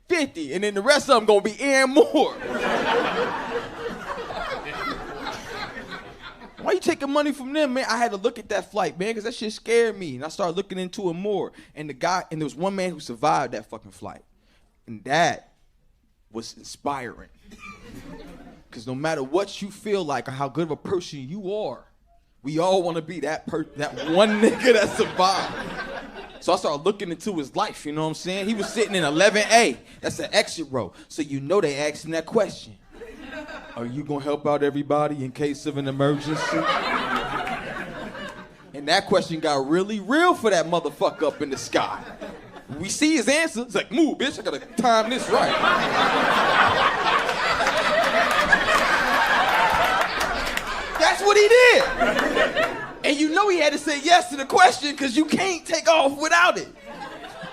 50, and then the rest of them gonna be and more. Why you taking money from them, man? I had to look at that flight, man, because that shit scared me. And I started looking into it more. And there was one man who survived that fucking flight. And that was inspiring. Because no matter what you feel like or how good of a person you are, we all want to be that one nigga that survived. So I started looking into his life, you know what I'm saying? He was sitting in 11A. That's the exit row. So you know they asked him that question. Are you gonna help out everybody in case of an emergency? And that question got really real for that motherfucker up in the sky. We see his answer, it's like, move, bitch, I gotta time this right. That's what he did. And you know he had to say yes to the question because you can't take off without it.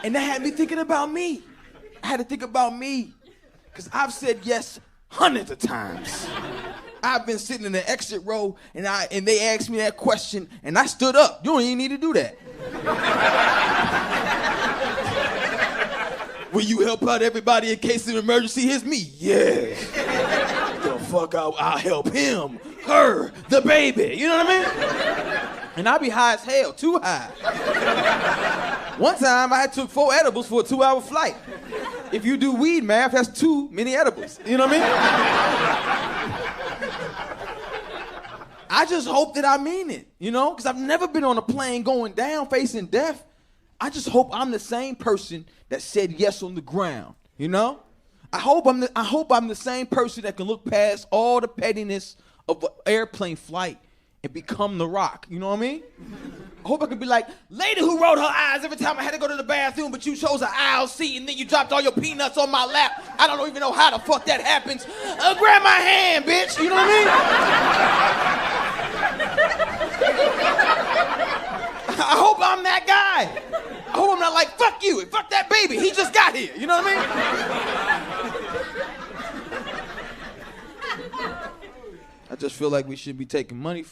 And that had me thinking about me. I had to think about me because I've said yes hundreds of times. I've been sitting in the exit row and they asked me that question and I stood up. You don't even need to do that. Will you help out everybody in case of an emergency? Here's me. Yeah. The fuck I'll help him, her, the baby. You know what I mean? And I be high as hell, too high. One time I took 4 edibles for a 2-hour flight. If you do weed math, that's too many edibles. You know what I mean? I just hope that I mean it, you know? Because I've never been on a plane going down facing death. I just hope I'm the same person that said yes on the ground, you know? I hope I'm the same person that can look past all the pettiness of an airplane flight and become The Rock, you know what I mean? I hope I can be like, lady who rolled her eyes every time I had to go to the bathroom, but you chose an aisle seat and then you dropped all your peanuts on my lap. I don't even know how the fuck that happens. Grab my hand, bitch, you know what I mean? I hope I'm that guy. I hope I'm not like, fuck you, and fuck that baby, he just got here, you know what I mean? I just feel like we should be taking money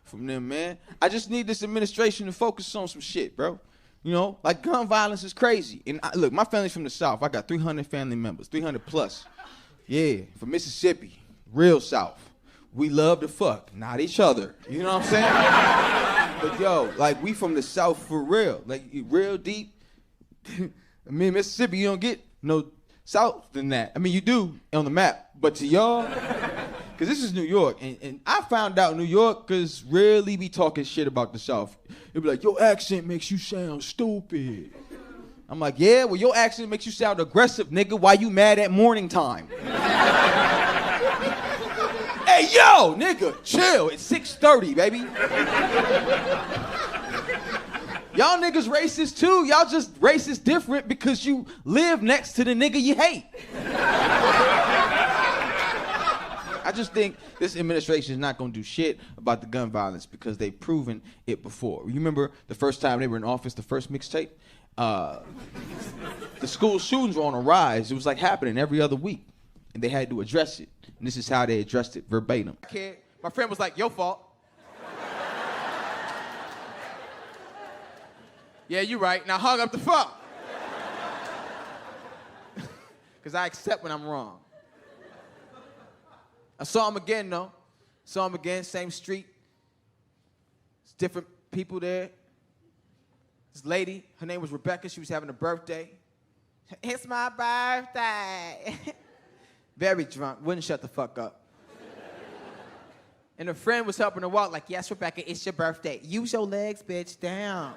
from them, man. I just need this administration to focus on some shit, bro. You know, like gun violence is crazy. And look, my family's from the South. I got 300 family members, 300 plus. Yeah, from Mississippi, real South. We love to fuck, not each other. You know what I'm saying? But yo, like we from the South for real, like real deep. I mean, Mississippi, you don't get no South than that. I mean, you do on the map, but to y'all, because this is New York, and I found out New Yorkers really be talking shit about the South. They be like, your accent makes you sound stupid. I'm like, yeah, well, your accent makes you sound aggressive, nigga. Why you mad at morning time? Hey, yo, nigga, chill. It's 6:30, baby. Y'all niggas racist too. Y'all just racist different because you live next to the nigga you hate. I just think this administration is not gonna do shit about the gun violence because they've proven it before. You remember the first time they were in office, the first mixtape? The school shootings were on a rise. It was like happening every other week. And they had to address it. And this is how they addressed it verbatim. My friend was like, your fault. Yeah, you right. Now hung up the phone. Because I accept when I'm wrong. I saw him again, though. Saw him again, same street. It's different people there. This lady, her name was Rebecca. She was having a birthday. It's my birthday. Very drunk, wouldn't shut the fuck up. And her friend was helping her walk, like, yes, Rebecca, it's your birthday. Use your legs, bitch, down.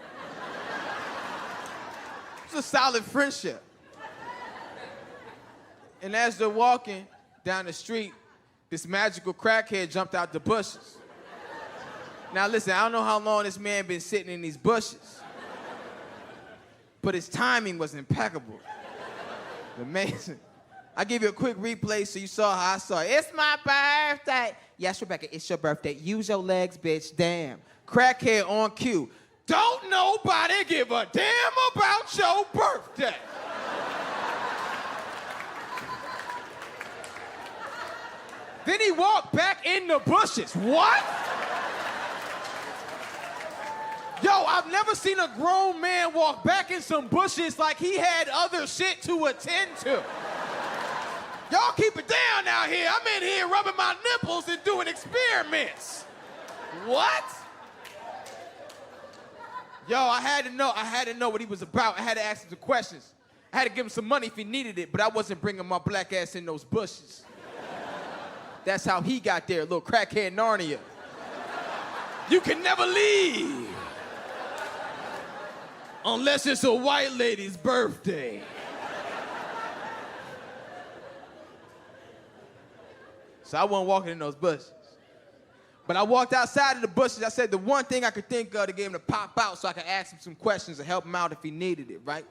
It's a solid friendship. And as they're walking down the street, this magical crackhead jumped out the bushes. Now listen, I don't know how long this man been sitting in these bushes, but his timing was impeccable. Amazing. I'll give you a quick replay so you saw how I saw it. It's my birthday. Yes, Rebecca, it's your birthday. Use your legs, bitch, damn. Crackhead on cue. Don't nobody give a damn about your birthday. Then he walked back in the bushes. What? Yo, I've never seen a grown man walk back in some bushes like he had other shit to attend to. Y'all keep it down out here. I'm in here rubbing my nipples and doing experiments. What? Yo, I had to know what he was about. I had to ask him some questions. I had to give him some money if he needed it, but I wasn't bringing my black ass in those bushes. That's how he got there, little crackhead Narnia. You can never leave unless it's a white lady's birthday. So I wasn't walking in those bushes. But I walked outside of the bushes. I said the one thing I could think of to get him to pop out so I could ask him some questions and help him out if he needed it, right?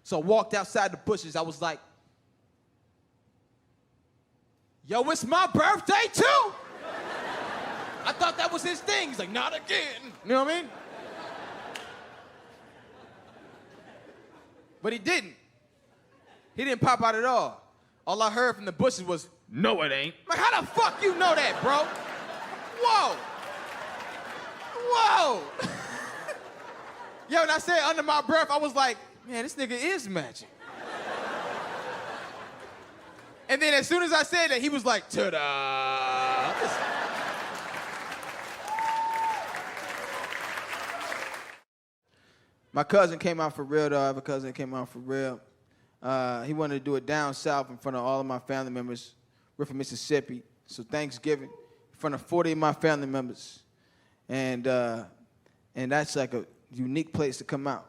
So I walked outside the bushes. I was like, yo, it's my birthday too? I thought that was his thing. He's like, not again. You know what I mean? But he didn't. He didn't pop out at all. All I heard from the bushes was, no, it ain't. Like, how the fuck you know that, bro? Whoa. Whoa. Yo, and I said under my breath, I was like, man, this nigga is magic. And then as soon as I said that, he was like, ta-da. My cousin came out for real, though. I have a cousin that came out for real. He wanted to do it down south in front of all of my family members. We're from Mississippi, so Thanksgiving, in front of 40 of my family members. And that's like a unique place to come out.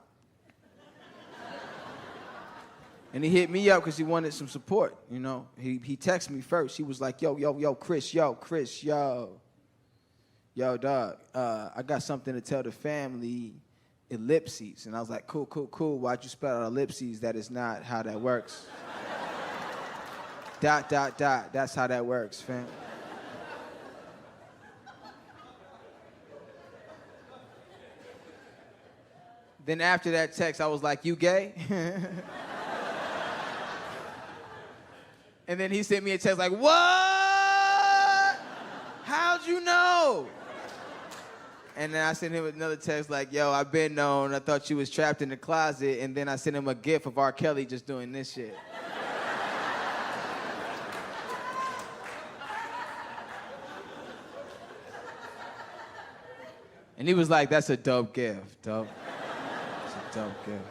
And he hit me up because he wanted some support, you know. He texted me first. He was like, yo, Chris, yo, dog, I got something to tell the family, ellipses. And I was like, cool. Why'd you spell out ellipses? That is not how that works. ... That's how that works, fam. Then after that text, I was like, you gay? And then he sent me a text like, what? How'd you know? And then I sent him another text like, yo, I've been known. I thought you was trapped in the closet. And then I sent him a gif of R. Kelly just doing this shit. And he was like, that's a dope gift, dope. It's a dope gift.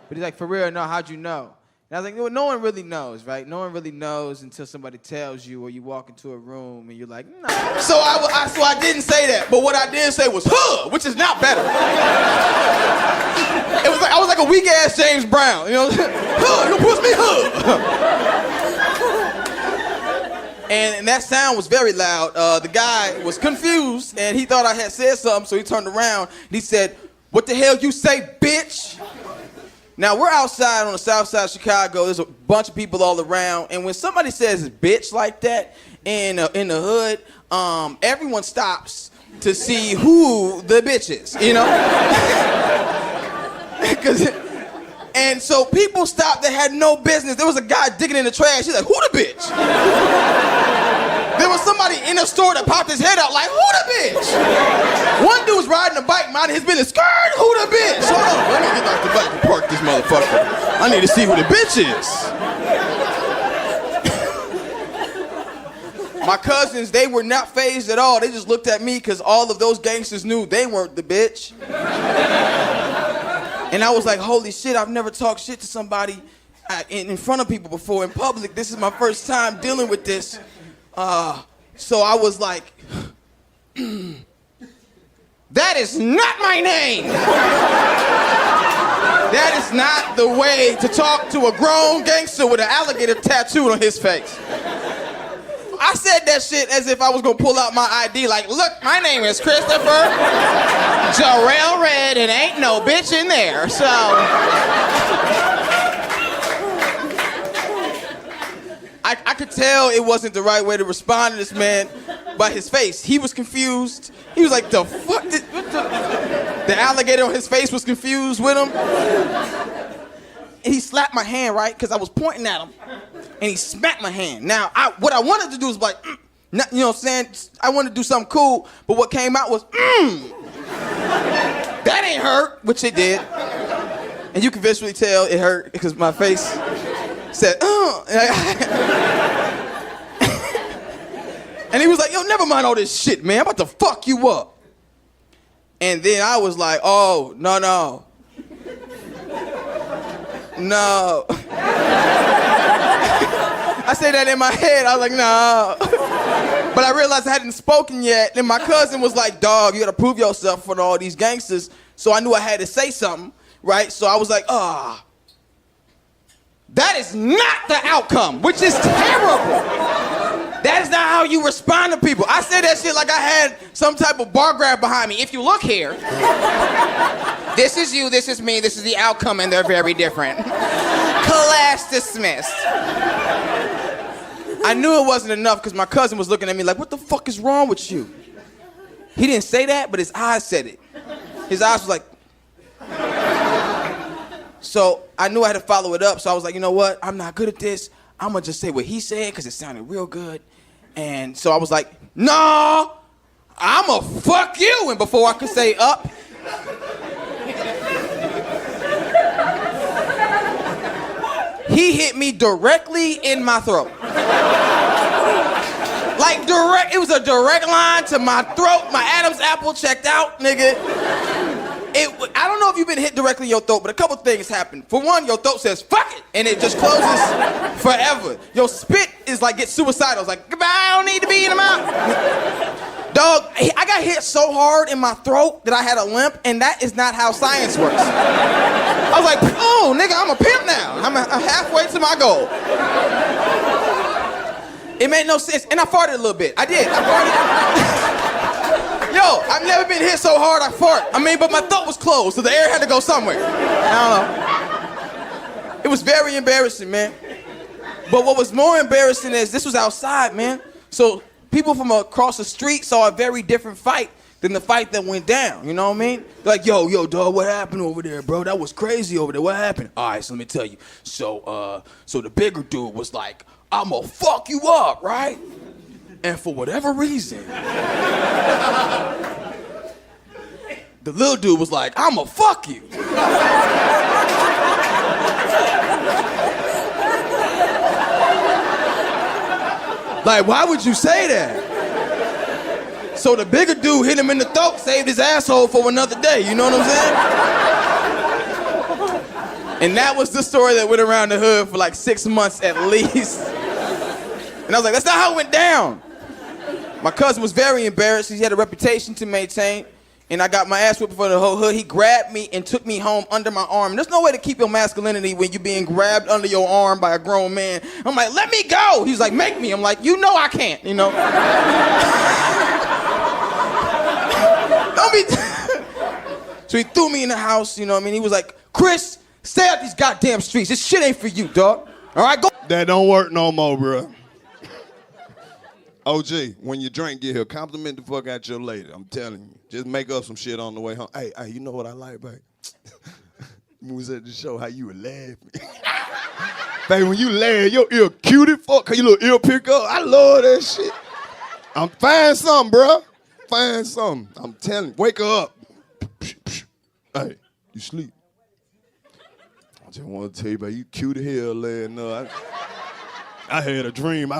But he's like, for real, no, how'd you know? And I was like, well, no one really knows, right? No one really knows until somebody tells you or you walk into a room and you're like, no. So I didn't say that, but what I did say was, huh, which is not better. It was like, I was like a weak-ass James Brown, you know? Huh, you push me, huh. And that sound was very loud. The guy was confused, and he thought I had said something, so he turned around, and he said, what the hell you say, bitch? Now, we're outside on the south side of Chicago. There's a bunch of people all around, and when somebody says bitch like that in the hood, everyone stops to see who the bitch is, you know? And so people stopped that had no business. There was a guy digging in the trash. He's like, who the bitch? There was somebody in the store that popped his head out like, who the bitch? One dude was riding a bike, minding his business. Skirt, who the bitch? Hold on, let me get off the bike and park this motherfucker. I need to see who the bitch is. My cousins, they were not fazed at all. They just looked at me because all of those gangsters knew they weren't the bitch. And I was like, holy shit, I've never talked shit to somebody in front of people before in public. This is my first time dealing with this. So I was like, that is not my name. That is not the way to talk to a grown gangster with an alligator tattooed on his face. I said that shit as if I was gonna pull out my ID like, look, my name is Christopher Jarrell Red and ain't no bitch in there, so. I could tell it wasn't the right way to respond to this man by his face. He was confused. He was like, the fuck? The alligator on his face was confused with him. And he slapped my hand, right? Because I was pointing at him. And he smacked my hand. Now, what I wanted to do was like, you know what I'm saying? I wanted to do something cool, but what came out was, that ain't hurt, which it did. And you can visually tell it hurt because my face said, and he was like, yo, never mind all this shit, man. I'm about to fuck you up. And then I was like, oh, no. No. I said that in my head. I was like, no. But I realized I hadn't spoken yet. And my cousin was like, dog, you gotta prove yourself in front of all these gangsters. So I knew I had to say something, right? So I was like, that is not the outcome, which is terrible. That is not how you respond to people. I said that shit like I had some type of bar grab behind me. If you look here, this is you, this is me, this is the outcome, and they're very different. Class dismissed. I knew it wasn't enough because my cousin was looking at me like, what the fuck is wrong with you? He didn't say that, but his eyes said it. His eyes was like... So I knew I had to follow it up, so I was like, you know what? I'm not good at this. I'm gonna just say what he said because it sounded real good. And so I was like, no, I'ma fuck you. And before I could say up, he hit me directly in my throat. Like direct, it was a direct line to my throat. My Adam's apple checked out, nigga. I don't know if you've been hit directly in your throat, but a couple things happen. For one, your throat says, fuck it, and it just closes forever. Your spit is like, gets suicidal. It's like, goodbye, I don't need to be in the mouth. Dog, I got hit so hard in my throat that I had a limp, and that is not how science works. I was like, oh, nigga, I'm a pimp now. I'm halfway to my goal. It made no sense, and I farted a little bit. I did, I farted. Yo, I've never been hit so hard I fart. But my throat was closed, so the air had to go somewhere. I don't know. It was very embarrassing, man. But what was more embarrassing is this was outside, man. So people from across the street saw a very different fight than the fight that went down, you know what I mean? They're like, yo, dog, what happened over there, bro? That was crazy over there. What happened? All right, so let me tell you. So the bigger dude was like, I'ma fuck you up, right? And for whatever reason, the little dude was like, I'ma fuck you. Like, why would you say that? So the bigger dude hit him in the throat, saved his asshole for another day, you know what I'm saying? And that was the story that went around the hood for like 6 months at least. And I was like, that's not how it went down. My cousin was very embarrassed. He had a reputation to maintain. And I got my ass whipped for the whole hood. He grabbed me and took me home under my arm. There's no way to keep your masculinity when you're being grabbed under your arm by a grown man. I'm like, let me go. He's like, make me. I'm like, you know I can't, you know. Don't be... So he threw me in the house, you know what I mean? He was like, Chris, stay out these goddamn streets. This shit ain't for you, dog. All right, go. That don't work no more, bro. OG, when you drink, get here, compliment the fuck out your lady. I'm telling you. Just make up some shit on the way home. Hey, you know what I like, babe? When we was at the show, how you were laughing. Babe, when you laugh, your ear cute as fuck, cause your little ear pick up. I love that shit. I'm find something, bro. Find something. I'm telling you. Wake her up. Hey, you sleep. I just want to tell you, babe, you cute as hell last night. I had a dream.